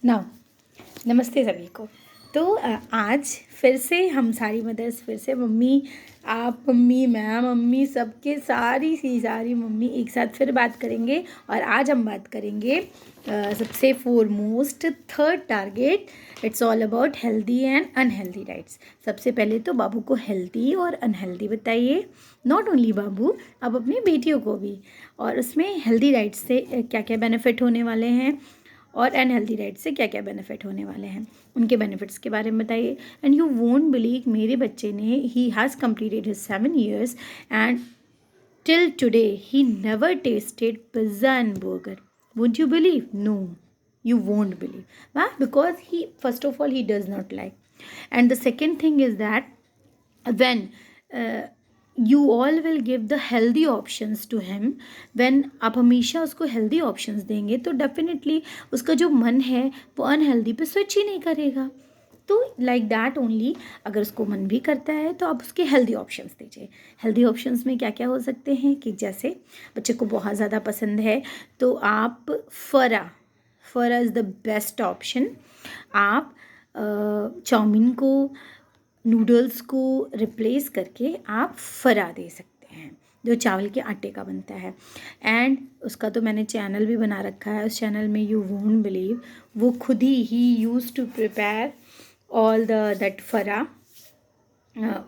Now नमस्ते सभी को। तो आज फिर से हम सारी मदर्स फिर से मम्मी, आप मम्मी, मैं मम्मी, सबके सारी मम्मी एक साथ फिर बात करेंगे। और आज हम बात करेंगे सबसे foremost third target. It's all about healthy and unhealthy diets. सबसे पहले तो बाबू को हेल्दी और अनहेल्दी बताइए। नॉट ओनली बाबू, अब अपनी बेटियों को भी। और उसमें हेल्दी डाइट्स से क्या क्या बेनिफिट होने वाले हैं और अनहेल्दी डाइट से क्या क्या बेनिफिट होने वाले हैं, उनके बेनिफिट्स के बारे में बताइए। एंड यू वोंट बिलीव, मेरे बच्चे ने he has completed his 7 years and till today he never tasted pizza and burger. Won't you believe? No, you won't believe. Why? Because he, first of all, he does not like. And the second thing is that when you all will give the healthy options to him, when आप हमेशा उसको healthy options देंगे तो definitely उसका जो मन है वो unhealthy पे switch ही नहीं करेगा। तो लाइक दैट ओनली, अगर उसको मन भी करता है तो आप उसके हेल्दी ऑप्शंस दीजिए। हेल्दी ऑप्शंस में क्या क्या हो सकते हैं कि जैसे बच्चे को बहुत ज़्यादा पसंद है तो आप फरा इज़ द बेस्ट ऑप्शन। आप चाउमीन को, नूडल्स को रिप्लेस करके आप फरा दे सकते हैं, जो चावल के आटे का बनता है। एंड उसका तो मैंने चैनल भी बना रखा है। उस चैनल में यू वोंट बिलीव, वो खुद ही use to prepare all that फरा।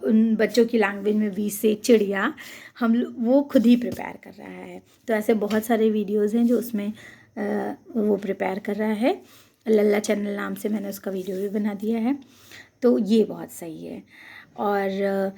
उन बच्चों की लैंग्वेज में वी से चिड़िया, वो खुद ही प्रिपेयर कर रहा है। तो ऐसे बहुत सारे वीडियोस हैं जो उसमें वो प्रिपेयर कर रहा है। लल्ला चैनल नाम से मैंने उसका वीडियो भी बना दिया है। तो ये बहुत सही है। और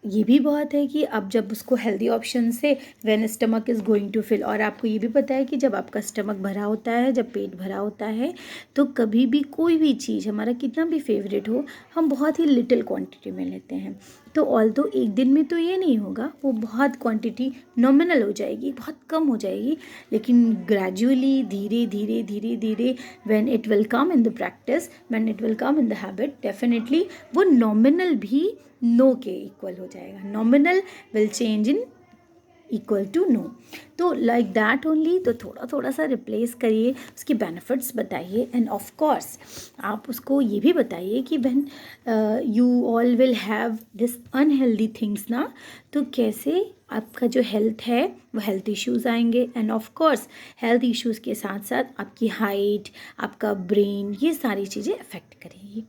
ये भी बहुत है कि अब जब उसको हेल्दी ऑप्शन से when stomach is going to fill, और आपको ये भी पता है कि जब आपका स्टमक भरा होता है, जब पेट भरा होता है, तो कभी भी कोई भी चीज़ हमारा कितना भी फेवरेट हो, हम बहुत ही लिटिल क्वांटिटी में लेते हैं। तो ऑल्दो एक दिन में तो ये नहीं होगा, वो बहुत क्वांटिटी नॉमिनल हो जाएगी, बहुत कम हो जाएगी, लेकिन ग्रेजुअली धीरे धीरे धीरे धीरे when it will come in the practice, when it will come in the habit, definitely वो नॉमिनल भी नो के इक्वल हो जाएगा। Nominal will change in equal to no. तो लाइक दैट ओनली, तो थोड़ा थोड़ा सा रिप्लेस करिए, उसके बेनिफिट्स बताइए। एंड ऑफ कोर्स आप उसको ये भी बताइए कि when you all will have this unhealthy things ना, तो कैसे आपका जो हेल्थ है वो हेल्थ इश्यूज़ आएंगे। End of course health issues के साथ साथ आपकी हाइट, आपका ब्रेन, ये सारी चीज़ें अफेक्ट करेंगी।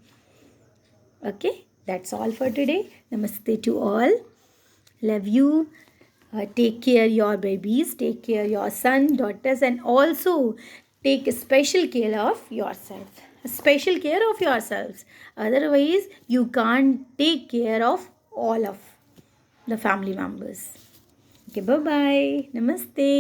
Okay, that's all for today. Namaste to all. Love you. Take care your babies, take care your son, daughters, and also take special care of yourself. Special care of yourselves. Otherwise, you can't take care of all of the family members. Okay, bye bye. Namaste.